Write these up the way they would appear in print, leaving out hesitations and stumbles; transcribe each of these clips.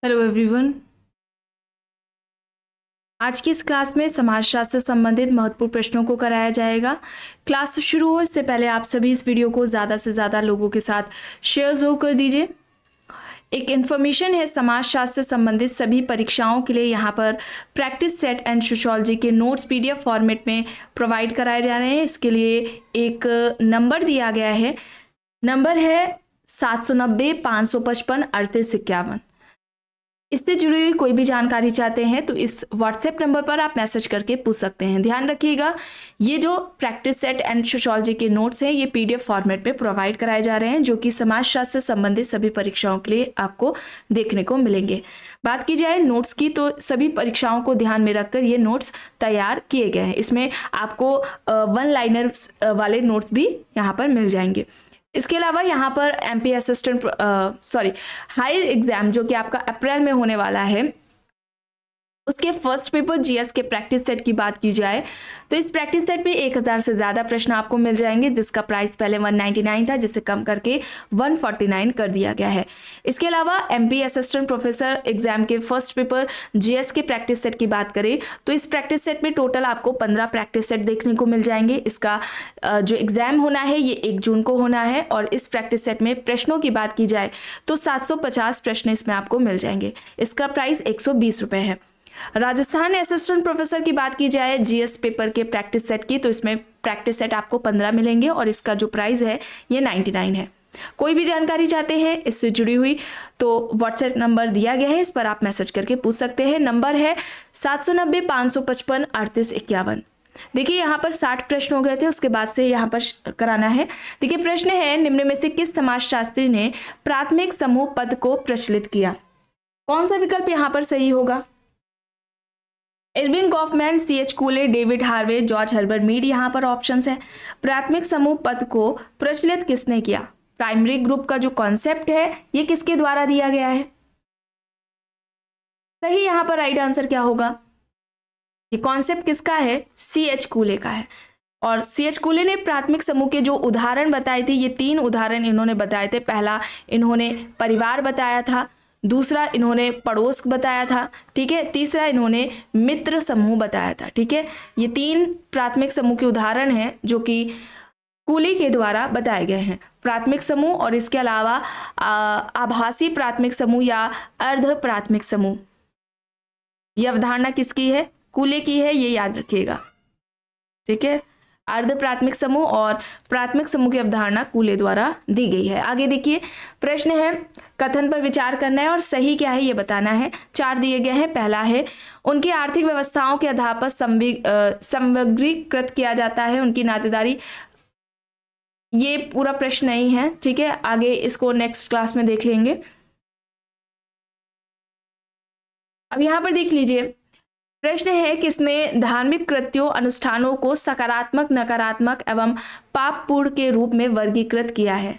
Hello everyone. आज की इस क्लास में समाजशास्त्र से संबंधित महत्वपूर्ण प्रश्नों को कराया जाएगा। क्लास शुरू हो इससे पहले आप सभी इस वीडियो को ज़्यादा से ज़्यादा लोगों के साथ शेयर ज़रूर कर दीजिए। एक इन्फॉर्मेशन है, समाजशास्त्र से संबंधित सभी परीक्षाओं के लिए यहाँ पर प्रैक्टिस सेट एंड सोशियोलॉजी के नोट्स पीडीएफ फॉर्मेट में प्रोवाइड कराए जा रहे हैं। इसके लिए एक नंबर दिया गया है, नंबर है 790 555 3851। इससे जुड़ी हुई कोई भी जानकारी चाहते हैं तो इस व्हाट्सएप नंबर पर आप मैसेज करके पूछ सकते हैं। ध्यान रखिएगा, ये जो प्रैक्टिस सेट एंड सोशियोलॉजी के नोट्स हैं ये पीडीएफ फॉर्मेट में प्रोवाइड कराए जा रहे हैं, जो कि समाजशास्त्र से संबंधित सभी परीक्षाओं के लिए आपको देखने को मिलेंगे। बात की जाए नोट्स की तो सभी परीक्षाओं को ध्यान में रखकर ये नोट्स तैयार किए गए हैं। इसमें आपको वन लाइनर वाले नोट्स भी यहाँ पर मिल जाएंगे। इसके अलावा यहाँ पर एमपी असिस्टेंट हायर एग्जाम जो कि आपका अप्रैल में होने वाला है, उसके फर्स्ट पेपर जीएस के प्रैक्टिस सेट की बात की जाए तो इस प्रैक्टिस सेट में 1000 से ज़्यादा प्रश्न आपको मिल जाएंगे, जिसका प्राइस पहले 199 था, जिसे कम करके 149 कर दिया गया है। इसके अलावा एमपी असिस्टेंट प्रोफेसर एग्जाम के फर्स्ट पेपर जीएस के प्रैक्टिस सेट की बात करें तो इस प्रैक्टिस सेट में टोटल आपको 15 प्रैक्टिस सेट देखने को मिल जाएंगे। इसका जो एग्जाम होना है ये 1 जून को होना है और इस प्रैक्टिस सेट में प्रश्नों की बात की जाए तो 750 प्रश्न इसमें आपको मिल जाएंगे। इसका प्राइस 120 रुपये है। राजस्थान असिस्टेंट प्रोफेसर की बात की जाए जीएस पेपर के प्रैक्टिस सेट की तो इसमें प्रैक्टिस सेट आपको 15 मिलेंगे और इसका जो प्राइस है ये 99 है। कोई भी जानकारी चाहते हैं इससे जुड़ी हुई तो व्हाट्सएप नंबर दिया गया है, इस पर आप मैसेज करके पूछ सकते हैं। नंबर है 790 555 3851। देखिए यहाँ पर 60 प्रश्न हो गए थे, उसके बाद से यहाँ पर कराना है। देखिए प्रश्न है, निम्न में से किस समाजशास्त्री ने प्राथमिक समूह पद को प्रचलित किया? कौन सा विकल्प यहाँ पर सही होगा? Erving Goffman, CH Cooley, David Harvey, George Herbert Mead यहाँ पर ऑप्शंस है। प्राथमिक समूह पद को प्रचलित किसने किया? प्राइमरी ग्रुप का जो कॉन्सेप्ट है ये किसके द्वारा दिया गया है? सही यहाँ पर राइट आंसर क्या होगा? ये कॉन्सेप्ट किसका है? सीएच कूले का है। और सीएच कूले ने प्राथमिक समूह के जो उदाहरण बताए थे, ये 3 उदाहरण इन्होंने बताए थे। पहला इन्होंने परिवार बताया था, दूसरा इन्होंने पड़ोस बताया था, ठीक है, तीसरा इन्होंने मित्र समूह बताया था। ठीक है, ये 3 प्राथमिक समूह के उदाहरण हैं जो कि कूली के द्वारा बताए गए हैं। प्राथमिक समूह और इसके अलावा आभासी प्राथमिक समूह या अर्ध प्राथमिक समूह, यह अवधारणा किसकी है? कूले की है, ये याद रखिएगा। ठीक है, अर्ध प्राथमिक समूह और प्राथमिक समूह की अवधारणा कूले द्वारा दी गई है। आगे देखिए प्रश्न है, कथन पर विचार करना है और सही क्या है ये बताना है। 4 दिए गए हैं। पहला है, उनकी आर्थिक व्यवस्थाओं के आधार पर समग्रीकृत किया जाता है उनकी नातेदारी। ये पूरा प्रश्न नहीं है, ठीक है, आगे इसको नेक्स्ट क्लास में देख लेंगे। अब यहाँ पर देख लीजिए प्रश्न है, किसने धार्मिक कृत्यों अनुष्ठानों को सकारात्मक, नकारात्मक एवं पापपूर्ण के रूप में वर्गीकृत किया है?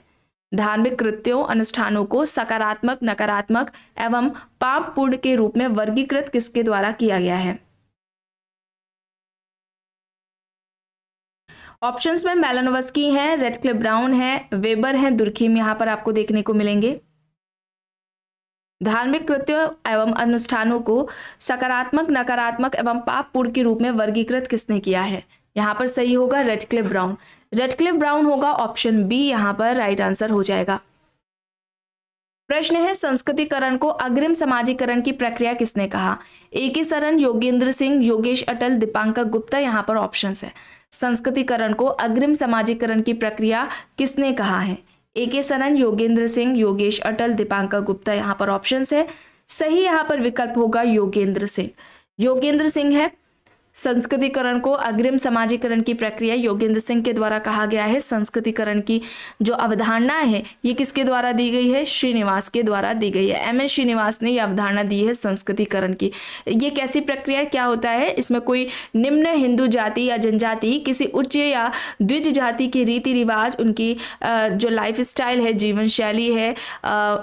धार्मिक कृत्यों अनुष्ठानों को सकारात्मक, नकारात्मक एवं पापपूर्ण के रूप में वर्गीकृत किसके द्वारा किया गया है? ऑप्शंस में मैलोनोवस्की है, रेडक्लिफ ब्राउन है, वेबर है, दुर्खीम यहाँ पर आपको देखने को मिलेंगे। धार्मिक कृत्यों एवं अनुष्ठानों को सकारात्मक, नकारात्मक एवं पापपूर्ण के रूप में वर्गीकृत किसने किया है? यहाँ पर सही होगा रेडक्लिफ ब्राउन। रेडक्लिफ ब्राउन होगा, ऑप्शन बी यहाँ पर राइट आंसर हो जाएगा। प्रश्न है, संस्कृतिकरण को अग्रिम समाजीकरण की प्रक्रिया किसने कहा? ए.के. सरन, योगेंद्र सिंह, योगेश अटल, दीपांकर गुप्ता यहाँ पर ऑप्शंस है। संस्कृतिकरण को अग्रिम समाजीकरण की प्रक्रिया किसने कहा है? ए.के. सरन, योगेंद्र सिंह, योगेश अटल, दीपांकर गुप्ता यहाँ पर ऑप्शंस है। सही यहाँ पर विकल्प होगा योगेंद्र सिंह। योगेंद्र सिंह है। संस्कृतिकरण को अग्रिम समाजीकरण की प्रक्रिया योगेंद्र सिंह के द्वारा कहा गया है। संस्कृतिकरण की जो अवधारणा है ये किसके द्वारा दी गई है? श्रीनिवास के द्वारा दी गई है। एम एस श्रीनिवास ने यह अवधारणा दी है संस्कृतिकरण की। ये कैसी प्रक्रिया, क्या होता है? इसमें कोई निम्न हिंदू जाति या जनजाति किसी उच्च या द्विज जाति के रीति रिवाज, उनकी जो लाइफ स्टाइल है, जीवन शैली है,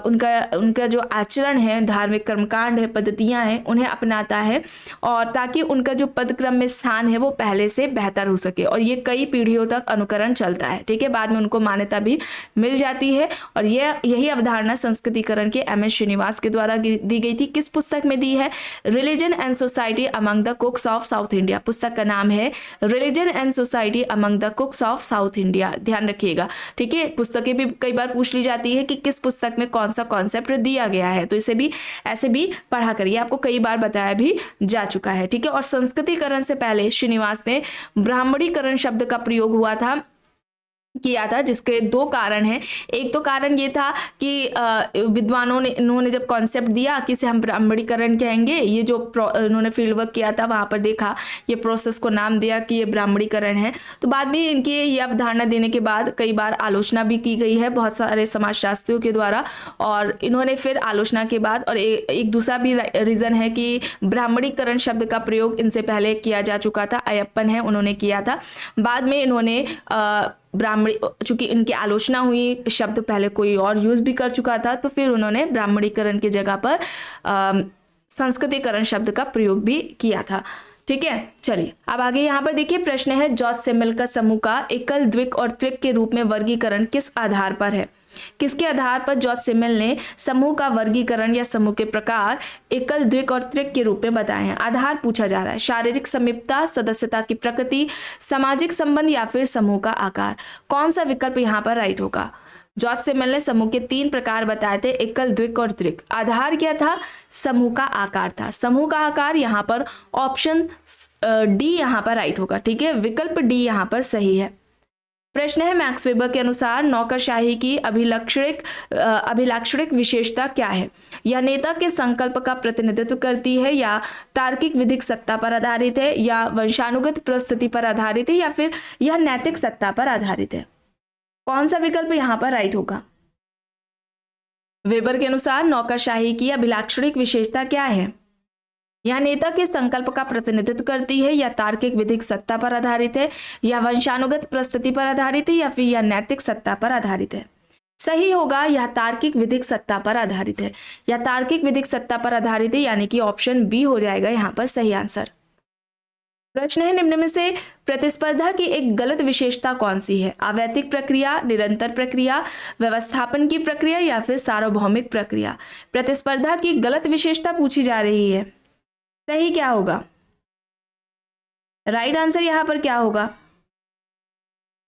उनका जो आचरण है, धार्मिक कर्मकांड है, पद्धतियाँ हैं, उन्हें अपनाता है और ताकि उनका जो पद क्रम में स्थान है वो पहले से बेहतर हो सके, और ये कई पीढ़ियों तक अनुकरण चलता है। ठीक है, बाद में उनको मान्यता भी मिल जाती है। और यही अवधारणा संस्कृतिकरण के एम एस श्रीनिवास के द्वारा दी गई थी। किस पुस्तक में दी है? Religion and society among the कुक्स of south India. पुस्तक का नाम है religion and society among the कुक्स of south India, ध्यान रखिएगा। ठीक है, पुस्तकें भी कई बार पूछ ली जाती है कि किस पुस्तक में कौन सा कॉन्सेप्ट दिया गया है, तो इसे भी ऐसे भी पढ़ा करिए, आपको कई बार बताया भी जा चुका है। ठीक है, और संस्कृतिकरण से पहले श्रीनिवास ने ब्राह्मणीकरण शब्द का प्रयोग किया था, जिसके दो कारण हैं। एक तो कारण ये था कि विद्वानों ने इन्होंने जब कॉन्सेप्ट दिया कि इसे हम ब्राह्मणीकरण कहेंगे, ये जो इन्होंने फील्ड वर्क किया था वहाँ पर देखा, ये प्रोसेस को नाम दिया कि ये ब्राह्मणीकरण है। तो बाद में इनकी ये अवधारणा देने के बाद कई बार आलोचना भी की गई है बहुत सारे समाजशास्त्रियों के द्वारा, और इन्होंने फिर आलोचना के बाद, और एक दूसरा भी रीज़न है कि ब्राह्मणीकरण शब्द का प्रयोग इनसे पहले किया जा चुका था, अयप्पन है उन्होंने किया था। बाद में इन्होंने ब्राह्मणी, चूंकि इनकी आलोचना हुई, शब्द पहले कोई और यूज भी कर चुका था, तो फिर उन्होंने ब्राह्मणीकरण की जगह पर संस्कृतिकरण शब्द का प्रयोग भी किया था। ठीक है, चलिए अब आगे यहाँ पर देखिए प्रश्न है, जॉर्ज सेमल का समूह का एकल, द्विक और त्रिक के रूप में वर्गीकरण किस आधार पर है? किसके आधार पर जॉर्ज सेमल ने समूह का वर्गीकरण या समूह के प्रकार एकल, द्विक और त्रिक के रूप में बताए हैं? आधार पूछा जा रहा है, शारीरिक समीपता, सदस्यता की प्रकृति, सामाजिक संबंध या फिर समूह का आकार। कौन सा विकल्प यहाँ पर राइट होगा? जॉर्ज सेमल ने समूह के 3 प्रकार बताए थे, एकल, द्विक और त्रिक। आधार क्या था? समूह का आकार था। समूह का आकार यहाँ पर ऑप्शन डी यहाँ पर राइट होगा। ठीक है, विकल्प डी यहाँ पर सही है। प्रश्न है, मैक्स वेबर के अनुसार नौकरशाही की अभिलाक्षणिक विशेषता क्या है? यह नेता के संकल्प का प्रतिनिधित्व करती है, या तार्किक विधिक सत्ता पर आधारित है, या वंशानुगत परिस्थिति पर आधारित है, या फिर यह नैतिक सत्ता पर आधारित है? कौन सा विकल्प यहाँ पर राइट होगा? वेबर के अनुसार नौकरशाही की अभिलाक्षणिक विशेषता क्या है? यह नेता के संकल्प का प्रतिनिधित्व करती है, या तार्किक विधिक सत्ता पर आधारित है, या वंशानुगत परिस्थिति पर आधारित है, या फिर यह नैतिक सत्ता पर आधारित है? सही होगा, यह तार्किक विधिक सत्ता पर आधारित है। यह तार्किक विधिक सत्ता पर आधारित है, यानी कि ऑप्शन बी हो जाएगा यहाँ पर सही आंसर। प्रश्न है, निम्न में से प्रतिस्पर्धा की एक गलत विशेषता कौन सी है? अवैतिक प्रक्रिया, निरंतर प्रक्रिया, व्यवस्थापन की प्रक्रिया, या फिर सार्वभौमिक प्रक्रिया? प्रतिस्पर्धा की गलत विशेषता पूछी जा रही है, सही क्या होगा? राइट आंसर यहाँ पर क्या होगा?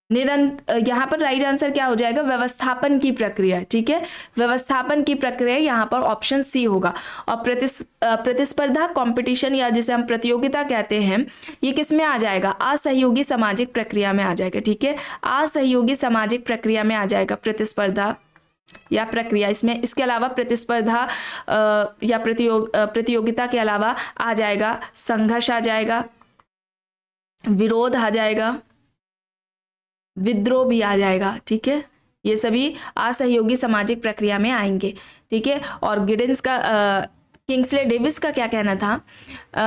यहाँ पर राइट आंसर क्या हो जाएगा? व्यवस्थापन की प्रक्रिया। ठीक है, व्यवस्थापन की प्रक्रिया यहाँ पर ऑप्शन सी होगा। और प्रतिस्पर्धा, कंपटीशन, या जिसे हम प्रतियोगिता कहते हैं, ये किस में आ जाएगा? असहयोगी सामाजिक प्रक्रिया में आ जाएगा। ठीक है, असहयोगी सामाजिक प्रक्रिया में आ जाएगा प्रतिस्पर्धा या प्रक्रिया। इसमें इसके अलावा प्रतिस्पर्धा या प्रतियोगिता के अलावा आ जाएगा संघर्ष, आ जाएगा विरोध, आ जाएगा विद्रोह भी आ जाएगा। ठीक है, ये सभी असहयोगी सामाजिक प्रक्रिया में आएंगे। ठीक है, और गिडेंस का किंग्सले डेविस का क्या कहना था?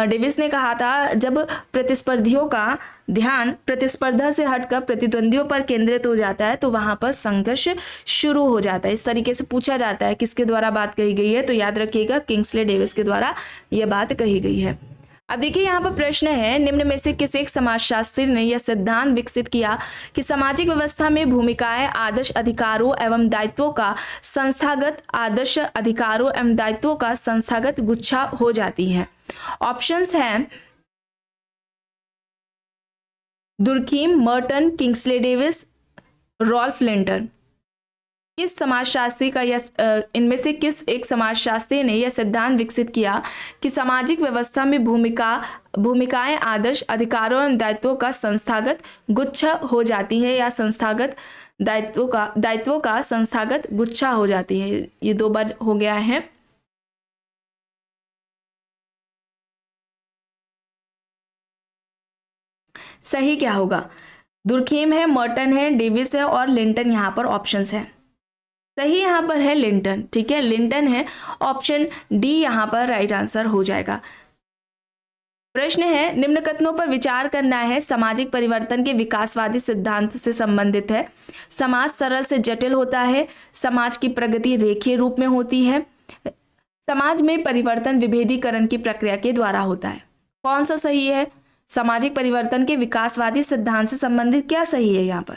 डेविस ने कहा था, जब प्रतिस्पर्धियों का ध्यान प्रतिस्पर्धा से हटकर प्रतिद्वंदियों पर केंद्रित हो जाता है तो वहां पर संघर्ष शुरू हो जाता है। इस तरीके से पूछा जाता है किसके द्वारा बात कही गई है, तो याद रखिएगा किंग्सले डेविस के द्वारा यह बात कही गई है। अब देखिए यहाँ पर प्रश्न है, निम्न में से किस एक समाजशास्त्री ने यह सिद्धांत विकसित किया कि सामाजिक व्यवस्था में भूमिकाएं आदर्श अधिकारों एवं दायित्वों का संस्थागत गुच्छा हो जाती हैं? ऑप्शंस हैं Durkheim, Merton, Kingsley Davis, Ralph Linton. किस समाजशास्त्री का इनमें से किस एक समाजशास्त्री ने यह सिद्धांत विकसित किया कि सामाजिक व्यवस्था में भूमिकाएं आदर्श अधिकारों एवं दायित्वों का संस्थागत गुच्छा हो जाती है, या संस्थागत दायित्वों का संस्थागत गुच्छा हो जाती है? ये 2 बार हो गया है। सही क्या होगा? दुर्खीम है, मर्टन है, डेविस है और लिंटन यहाँ पर ऑप्शंस है। सही यहाँ पर है लिंटन। ठीक है, लिंटन है, ऑप्शन डी यहाँ पर राइट आंसर हो जाएगा। प्रश्न है, निम्न कथनों पर विचार करना है। सामाजिक परिवर्तन के विकासवादी सिद्धांत से संबंधित है। समाज सरल से जटिल होता है, समाज की प्रगति रेखीय रूप में होती है, समाज में परिवर्तन विभेदीकरण की प्रक्रिया के द्वारा होता है। कौन सा सही है? सामाजिक परिवर्तन के विकासवादी सिद्धांत से संबंधित क्या सही है यहाँ पर?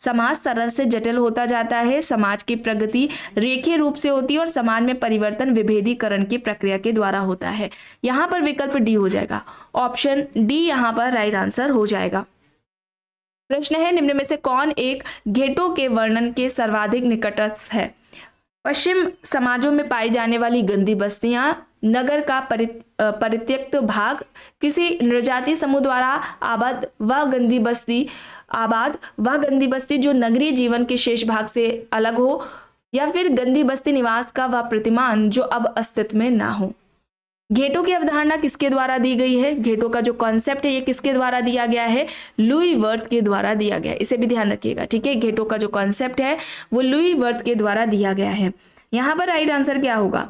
समाज सरल से जटिल होता जाता है, समाज की प्रगति रेखीय रूप से होती है और समाज में परिवर्तन विभेदीकरण की प्रक्रिया के द्वारा होता है। यहाँ पर विकल्प डी हो जाएगा, ऑप्शन डी यहाँ पर राइट आंसर हो जाएगा। प्रश्न है, निम्न में से कौन एक घेटो के वर्णन के सर्वाधिक निकटस्थ है? पश्चिम समाजों में पाई जाने वाली गंदी बस्तियां, नगर का परित्यक्त भाग, किसी नृजाति समूह द्वारा आबाद वह गंदी बस्ती जो नगरीय जीवन के शेष भाग से अलग हो, या फिर गंदी बस्ती निवास का वह प्रतिमान जो अब अस्तित्व में ना हो। घेटो की अवधारणा किसके द्वारा दी गई है? घेटो का जो कॉन्सेप्ट है ये किसके द्वारा दिया गया है? लुई वर्थ के द्वारा दिया गया है, इसे भी ध्यान रखिएगा, ठीक है। घेटो का जो कॉन्सेप्ट है वो लुई वर्थ के द्वारा दिया गया है। यहाँ पर राइट आंसर क्या होगा?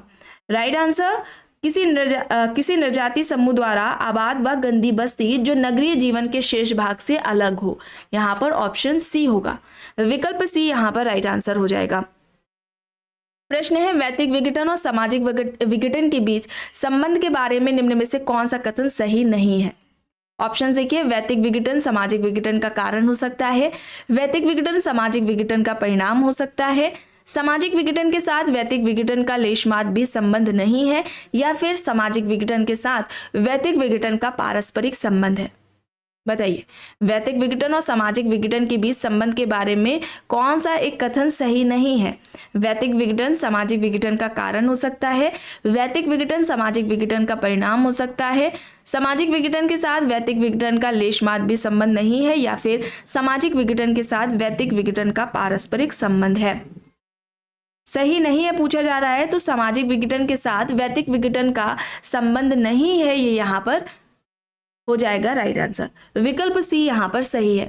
राइट आंसर किसी नृजाति समूह द्वारा आबाद व गंदी बस्ती जो नगरीय जीवन के शेष भाग से अलग हो, यहाँ पर ऑप्शन सी होगा, विकल्प सी यहाँ पर राइट आंसर हो जाएगा। प्रश्न है, वैयक्तिक विघटन और सामाजिक विघटन के बीच संबंध के बारे में निम्न में से कौन सा कथन सही नहीं है? ऑप्शन देखिए, वैयक्तिक विघटन सामाजिक विघटन का कारण हो सकता है, वैयक्तिक विघटन सामाजिक विघटन का परिणाम हो सकता है, सामाजिक विघटन के साथ वैयक्तिक विघटन का लेशमात्र भी संबंध नहीं है, या फिर सामाजिक विघटन के साथ वैयक्तिक विघटन का पारस्परिक संबंध है। बताइए, वैयक्तिक विघटन और सामाजिक विघटन के बीच संबंध के बारे में कौन सा एक कथन सही नहीं है? वैयक्तिक विघटन सामाजिक विघटन का कारण हो सकता है, वैयक्तिक विघटन सामाजिक विघटन का परिणाम हो सकता है, सामाजिक विघटन के साथ वैयक्तिक विघटन का लेशमात्र भी संबंध नहीं है, या फिर सामाजिक विघटन के साथ वैयक्तिक विघटन का पारस्परिक संबंध है। सही नहीं है पूछा जा रहा है, तो सामाजिक विघटन के साथ वैयक्तिक विघटन का संबंध नहीं है, ये यहाँ पर हो जाएगा राइट आंसर, विकल्प सी यहाँ पर सही है।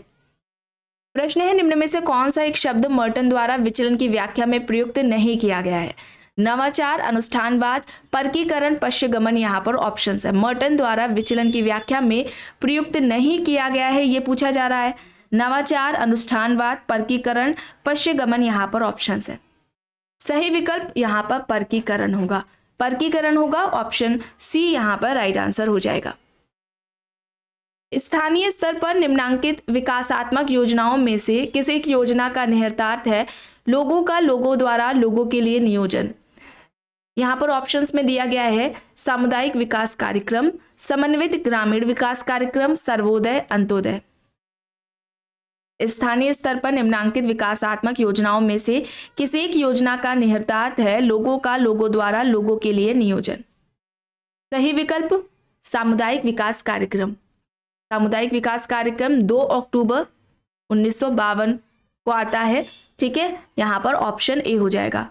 प्रश्न है, निम्न में से कौन सा एक शब्द मर्टन द्वारा विचलन की व्याख्या में प्रयुक्त नहीं किया गया है? नवाचार, अनुष्ठानवाद, परकीकरण, पश्चगमन, यहाँ पर ऑप्शंस है। मर्टन द्वारा विचलन की व्याख्या में प्रयुक्त नहीं किया गया है, ये पूछा जा रहा है। नवाचार, अनुष्ठानवाद, परकीकरण, पश्चगमन, यहाँ पर ऑप्शंस है। सही विकल्प यहाँ पर परकीकरण होगा, परकीकरण होगा, ऑप्शन सी यहाँ पर राइट आंसर हो जाएगा। स्थानीय स्तर पर निम्नांकित विकासात्मक योजनाओं में से किस एक योजना का निहितार्थ है लोगों का लोगों द्वारा लोगों के लिए नियोजन? यहाँ पर ऑप्शंस में दिया गया है सामुदायिक विकास कार्यक्रम, समन्वित ग्रामीण विकास कार्यक्रम, सर्वोदय, अंत्योदय। स्थानीय स्तर पर निम्नांकित विकासात्मक योजनाओं में से किस एक योजना का निहितार्थ है लोगों का लोगों द्वारा लोगों के लिए नियोजन? सही विकल्प सामुदायिक विकास कार्यक्रम। सामुदायिक विकास कार्यक्रम 2 अक्टूबर 1952 को आता है, ठीक है। यहाँ पर ऑप्शन ए हो जाएगा,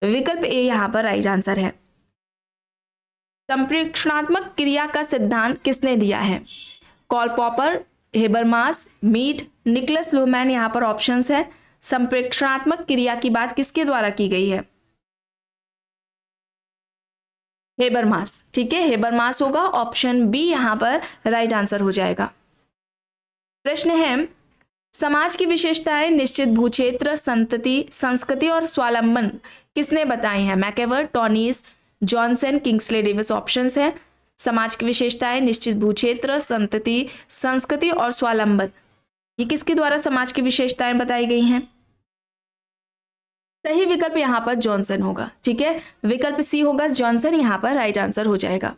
विकल्प ए यहाँ पर राइट आंसर है। संप्रेषणात्मक क्रिया का सिद्धांत किसने दिया है? Karl Popper, Habermas, Mead, Niklas Luhmann, यहाँ पर ऑप्शंस है। संप्रेषणात्मक क्रिया की बात किसके द्वारा की गई है? हेबरमास, ठीक है, हेबरमास होगा, ऑप्शन बी यहाँ पर राइट आंसर हो जाएगा। प्रश्न है, समाज की विशेषताएं निश्चित भूक्षेत्र, संतति, संस्कृति और स्वावलंबन किसने बताई हैं? मैकेवर, टॉनीस, जॉनसन, किंग्सले डेविस ऑप्शंस है। समाज की विशेषताएं निश्चित भूक्षेत्र, संतति, संस्कृति और स्वावलंबन, ये किसके द्वारा समाज की विशेषताएं बताई गई हैं? सही विकल्प यहाँ पर जॉनसन होगा, ठीक है, विकल्प सी होगा, जॉनसन यहाँ पर राइट आंसर हो जाएगा।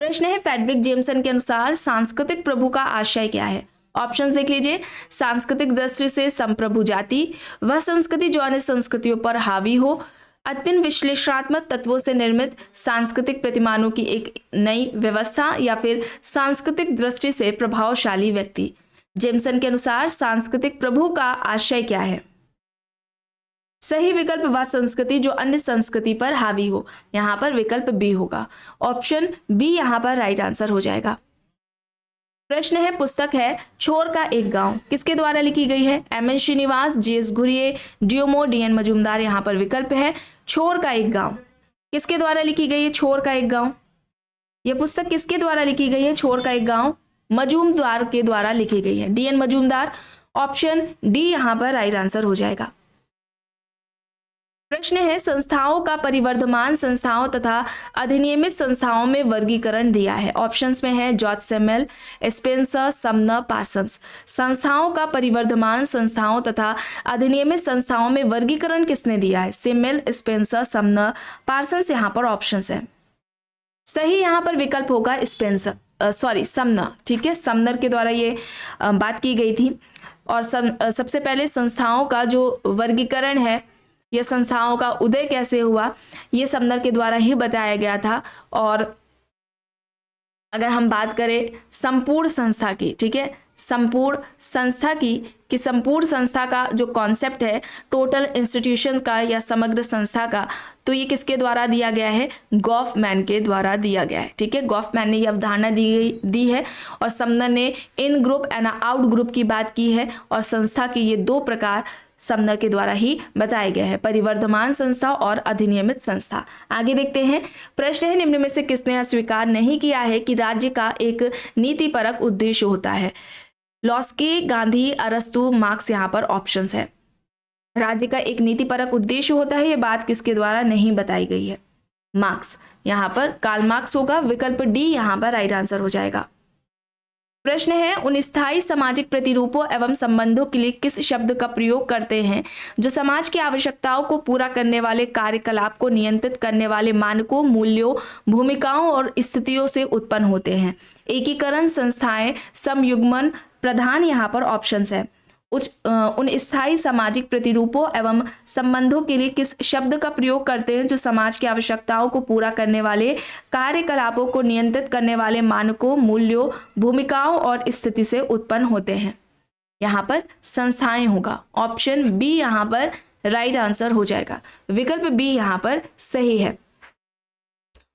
प्रश्न है, फ्रेडरिक जेम्सन के अनुसार सांस्कृतिक प्रभु का आशय क्या है? ऑप्शन देख लीजिए। सांस्कृतिक दृष्टि से संप्रभु जाति, वह संस्कृति जो अन्य संस्कृतियों पर हावी हो, अत्यंत विश्लेषणात्मक तत्वों से निर्मित सांस्कृतिक प्रतिमानों की एक नई व्यवस्था, या फिर सांस्कृतिक दृष्टि से प्रभावशाली व्यक्ति। जेम्सन के अनुसार सांस्कृतिक प्रभु का आशय क्या है? सही विकल्प वह संस्कृति जो अन्य संस्कृति पर हावी हो, यहाँ पर विकल्प बी होगा, ऑप्शन बी यहाँ पर राइट आंसर हो जाएगा। प्रश्न है, पुस्तक है छोर का एक गांव किसके द्वारा लिखी गई है? M N. Srinivas, G S. Ghurye, D O. D N. Majumdar, यहाँ पर विकल्प है। छोर का एक गांव किसके द्वारा लिखी गई है? छोर का एक गांव, यह पुस्तक किसके द्वारा लिखी गई है? छोर का एक गांव मजूमदार के द्वारा लिखी गई है, डी.एन. मजूमदार, ऑप्शन डी यहाँ पर राइट आंसर हो जाएगा। प्रश्न है संस्थाओं का परिवर्धमान संस्थाओं तथा अधिनियमित संस्थाओं में वर्गीकरण दिया है। ऑप्शंस में है George Samuel, Spencer, Sumner, Parsons. संस्थाओं का परिवर्धमान संस्थाओं तथा अधिनियमित संस्थाओं में वर्गीकरण किसने दिया है? सैमुअल, स्पेंसर, समनर, पार्सन्स यहाँ पर ऑप्शंस है। सही यहाँ पर विकल्प होगा समनर। ठीक है, समनर के द्वारा ये बात की गई थी। और सबसे पहले संस्थाओं का जो वर्गीकरण है, ये संस्थाओं का उदय कैसे हुआ, ये समनर के द्वारा ही बताया गया था। और अगर हम बात करें संपूर्ण संस्था की, ठीक है, संपूर्ण संस्था की, कि संपूर्ण संस्था का जो कॉन्सेप्ट है टोटल इंस्टीट्यूशंस का या समग्र संस्था का, तो ये किसके द्वारा दिया गया है? गॉफमैन के द्वारा दिया गया है। ठीक है, गॉफमैन ने ये अवधारणा दी है। और समनर ने इन ग्रुप एंड आउट ग्रुप की बात की है। और संस्था के ये दो प्रकार समनर के द्वारा ही बताए गए हैं, परिवर्धमान संस्था और अधिनियमित संस्था। आगे देखते हैं। प्रश्न है निम्न में से किसने अस्वीकार नहीं किया है कि राज्य का एक नीतिपरक उद्देश्य होता है? लॉस्की, गांधी, अरस्तु, मार्क्स यहाँ पर ऑप्शंस है। राज्य का एक नीतिपरक उद्देश्य होता है, ये बात किसके द्वारा नहीं बताई गई है? मार्क्स। यहाँ पर कार्ल मार्क्स होगा। विकल्प डी यहाँ पर राइट आंसर हो जाएगा। प्रश्न है उन स्थायी सामाजिक प्रतिरूपों एवं संबंधों के लिए किस शब्द का प्रयोग करते हैं जो समाज की आवश्यकताओं को पूरा करने वाले कार्यकलाप को नियंत्रित करने वाले मानकों, मूल्यों, भूमिकाओं और स्थितियों से उत्पन्न होते हैं? एकीकरण, संस्थाएं, समयुग्मन, प्रधान यहाँ पर ऑप्शंस है। उन स्थायी सामाजिक प्रतिरूपों एवं संबंधों के लिए किस शब्द का प्रयोग करते हैं जो समाज की आवश्यकताओं को पूरा करने वाले कार्यकलापों को नियंत्रित करने वाले मानकों, मूल्यों, भूमिकाओं और स्थिति से उत्पन्न होते हैं? यहाँ पर संस्थाएं होगा। ऑप्शन बी यहाँ पर राइट आंसर हो जाएगा। विकल्प बी यहाँ पर सही है।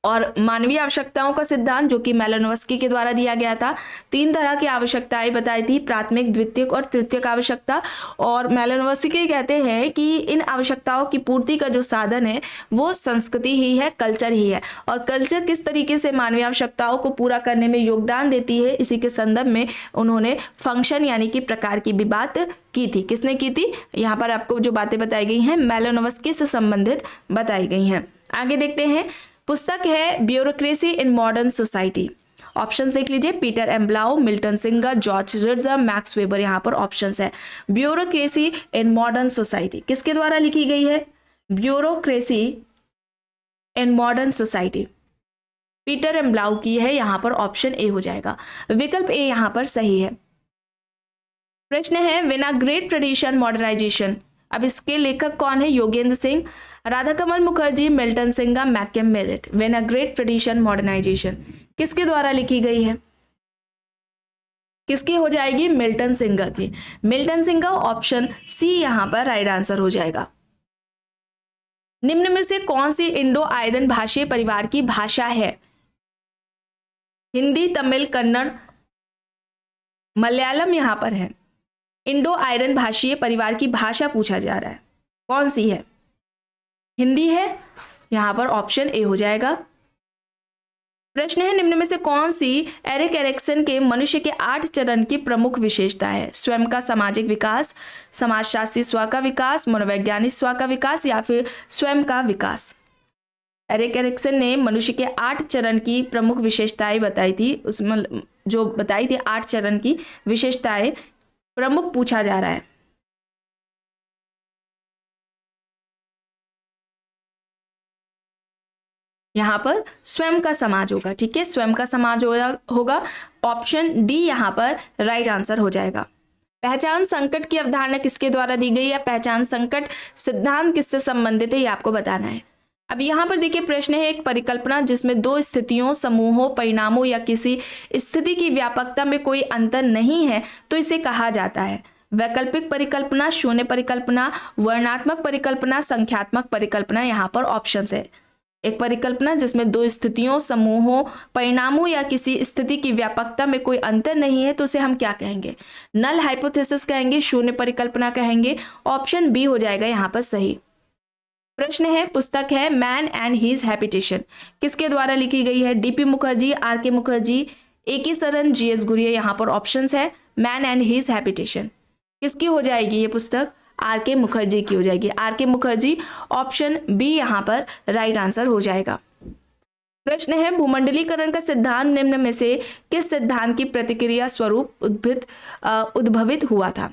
और मानवीय आवश्यकताओं का सिद्धांत जो कि मेलानोव्स्की के द्वारा दिया गया था, 3 तरह की आवश्यकताएं बताई थी, प्राथमिक, द्वितीयक और तृतीयक आवश्यकता। और मेलानोव्स्की कहते हैं कि इन आवश्यकताओं की पूर्ति का जो साधन है वो संस्कृति ही है, कल्चर ही है। और कल्चर किस तरीके से मानवीय आवश्यकताओं को पूरा करने में योगदान देती है, इसी के संदर्भ में उन्होंने फंक्शन यानी कि प्रकार की भी बात की थी। किसने की थी? यहाँ पर आपको जो बातें बताई गई हैं मेलानोव्स्की से संबंधित बताई गई हैं। आगे देखते हैं। पुस्तक है bureaucracy in modern society. Options देख लीजिए, Peter M Blau, Milton Singer, George Ritzer, Max Weber. यहाँ पर ऑप्शंस है। ब्यूरोक्रेसी इन मॉडर्न सोसाइटी किसके द्वारा लिखी गई है? Bureaucracy in modern society Peter M Blau की है। यहाँ पर ऑप्शन ए हो जाएगा। विकल्प ए यहाँ पर सही है। प्रश्न है when a great tradition modernization. अब इसके लेखक कौन है? Yogendra Singh, Radhakamal Mukherjee, Milton Singer, McKim Marriott. When a great tradition modernization किसके द्वारा लिखी गई है? किसकी हो जाएगी? मिल्टन सिंगर की। मिल्टन सिंगर ऑप्शन सी यहाँ पर राइट आंसर हो जाएगा। निम्न में से कौन सी इंडो आयरन भाषीय परिवार की भाषा है? हिंदी, तमिल, कन्नड़, मलयालम यहाँ पर है। इंडो आयरन भाषीय परिवार की भाषा पूछा जा रहा है, कौन सी है? हिंदी है। यहां पर ऑप्शन ए हो जाएगा। प्रश्न है निम्न में से कौन सी एरिक एरिक्सन के मनुष्य के 8 चरण की प्रमुख विशेषता है? स्वयं का सामाजिक विकास, समाजशास्त्री स्व का विकास, मनोवैज्ञानिक स्व का विकास या फिर स्वयं का विकास? एरिक एरिक्सन ने मनुष्य के 8 चरण की प्रमुख विशेषताएं बताई थी। उसमें जो बताई थी 8 चरण की विशेषताएं प्रमुख पूछा जा रहा है। यहाँ पर स्वयं का समाज होगा। ठीक है, स्वयं का समाज होगा। ऑप्शन डी यहाँ पर राइट आंसर हो जाएगा। पहचान संकट की अवधारणा किसके द्वारा दी गई है? पहचान संकट सिद्धांत किससे संबंधित है, ये आपको बताना है। अब यहाँ पर देखिए प्रश्न है एक परिकल्पना जिसमें 2 स्थितियों, समूहों, परिणामों या किसी स्थिति की व्यापकता में कोई अंतर नहीं है तो इसे कहा जाता है? वैकल्पिक परिकल्पना, शून्य परिकल्पना, वर्णनात्मक परिकल्पना, संख्यात्मक परिकल्पना। यहाँ पर ऑप्शंस है। एक परिकल्पना जिसमें 2 स्थितियों, समूहों, परिणामों या किसी स्थिति की व्यापकता में कोई अंतर नहीं है तो उसे हम क्या कहेंगे? नल हाइपोथेसिस कहेंगे, शून्य परिकल्पना कहेंगे। ऑप्शन बी हो जाएगा यहाँ पर सही। प्रश्न है पुस्तक है मैन एंड हीज हैबिटेशन किसके द्वारा लिखी गई है? DP Mukherjee, RK. Mukherjee, AK. Saran, GS. Ghurye. यहाँ पर ऑप्शंस है। मैन एंड हीज हैबिटेशन किसकी हो जाएगी ये पुस्तक? आर के मुखर्जी की हो जाएगी। आर के मुखर्जी, ऑप्शन बी यहाँ पर राइट आंसर हो जाएगा। प्रश्न है, भूमंडलीकरण का सिद्धांत निम्न में से किस सिद्धांत की प्रतिक्रिया स्वरूप उद्भवित हुआ था?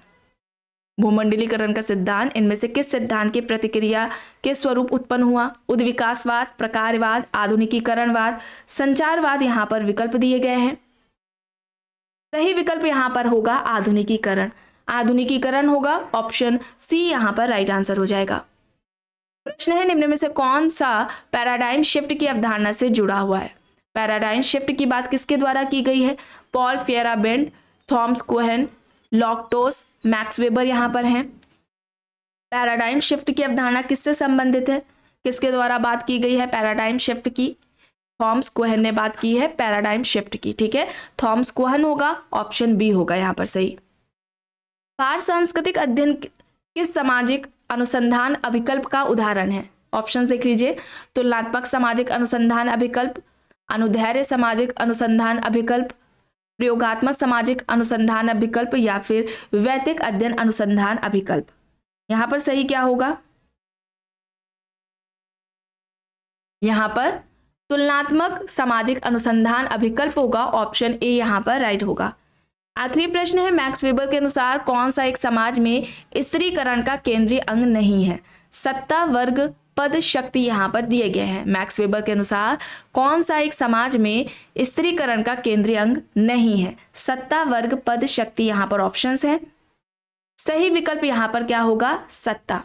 भूमंडलीकरण का सिद्धांत इनमें से किस सिद्धांत की प्रतिक्रिया के स्वरूप उत्पन्न हुआ? उद्विकासवाद, प्रकारवाद, आधुनिकीकरणवाद, संचारवाद। यहाँ पर विकल्प दिए गए हैं। सही विकल्प यहाँ पर होगा आधुनिकीकरण। आधुनिकीकरण होगा, ऑप्शन सी यहाँ पर राइट आंसर हो जाएगा। प्रश्न है, निम्न में से कौन सा पैराडाइम शिफ्ट की अवधारणा से जुड़ा हुआ है? पैराडाइम शिफ्ट की बात किसके द्वारा की गई है? Paul Feyerabend, Thomas Kuhn, Lakatos, Max Weber यहाँ पर हैं। पैराडाइम शिफ्ट की अवधारणा किससे संबंधित है? किसके द्वारा बात की गई है पैराडाइम शिफ्ट की? थॉमस कोहेन ने बात की है पैराडाइम शिफ्ट की। ठीक है, थॉमस कोहेन होगा, ऑप्शन बी होगा यहाँ पर सही। पार सांस्कृतिक अध्ययन किस सामाजिक अनुसंधान अभिकल्प का उदाहरण है? ऑप्शन देख लीजिए। तुलनात्मक सामाजिक अनुसंधान अभिकल्प, अनुदैर्ध्य सामाजिक अनुसंधान अभिकल्प, प्रयोगात्मक सामाजिक अनुसंधान अभिकल्प या फिर वैदिक अध्ययन अनुसंधान अभिकल्प। यहां पर सही क्या होगा? यहां पर तुलनात्मक सामाजिक अनुसंधान अभिकल्प होगा, ऑप्शन ए यहां पर राइट होगा। आखिरी प्रश्न है, मैक्स वेबर के अनुसार कौन सा एक समाज में स्त्रीकरण का केंद्रीय अंग नहीं है? सत्ता, वर्ग, पद, शक्ति यहाँ पर दिए गए हैं। मैक्स वेबर के अनुसार कौन सा एक समाज में स्त्रीकरण का केंद्रीय अंग नहीं है? सत्ता, वर्ग, पद, शक्ति यहाँ पर ऑप्शंस हैं। सही विकल्प यहाँ पर क्या होगा? सत्ता।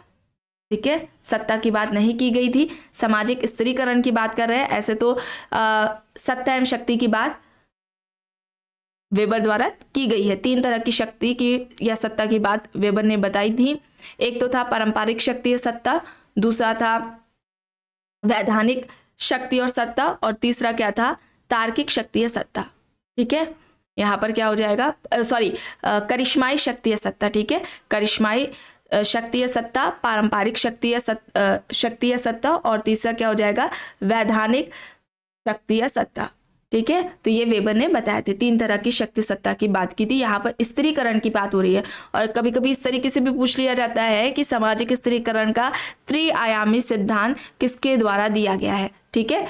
ठीक है, सत्ता की बात नहीं की गई थी, सामाजिक स्त्रीकरण की बात कर रहे हैं। ऐसे तो सत्ता एवं शक्ति की बात वेबर द्वारा की गई है। 3 तरह की शक्ति की या सत्ता की बात वेबर ने बताई थी। एक तो था पारंपरिक शक्ति या सत्ता, दूसरा था वैधानिक शक्ति और सत्ता, और तीसरा क्या था? तार्किक शक्ति या सत्ता। ठीक है, यहाँ पर क्या हो जाएगा? करिश्माई शक्ति या सत्ता। ठीक है, करिश्माई शक्ति या सत्ता, पारंपरिक शक्ति या सत्ता, और तीसरा क्या हो जाएगा? वैधानिक शक्ति या सत्ता। ठीक है, तो ये वेबर ने बताए थे। 3 तरह की शक्ति सत्ता की बात की थी। यहाँ पर स्त्रीकरण की बात हो रही है, और कभी कभी इस तरीके से भी पूछ लिया जाता है कि सामाजिक स्त्रीकरण का त्रिआयामी सिद्धांत किसके द्वारा दिया गया है। ठीक है,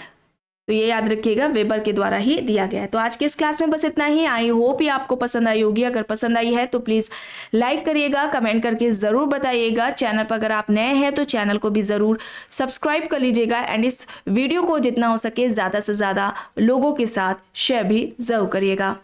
तो ये याद रखिएगा, वेबर के द्वारा ही दिया गया है। तो आज के इस क्लास में बस इतना ही। आई होप ये आपको पसंद आई होगी। अगर पसंद आई है तो प्लीज़ लाइक करिएगा, कमेंट करके ज़रूर बताइएगा। चैनल पर अगर आप नए हैं तो चैनल को भी ज़रूर सब्सक्राइब कर लीजिएगा, एंड इस वीडियो को जितना हो सके ज़्यादा से ज़्यादा लोगों के साथ शेयर भी ज़रूर करिएगा।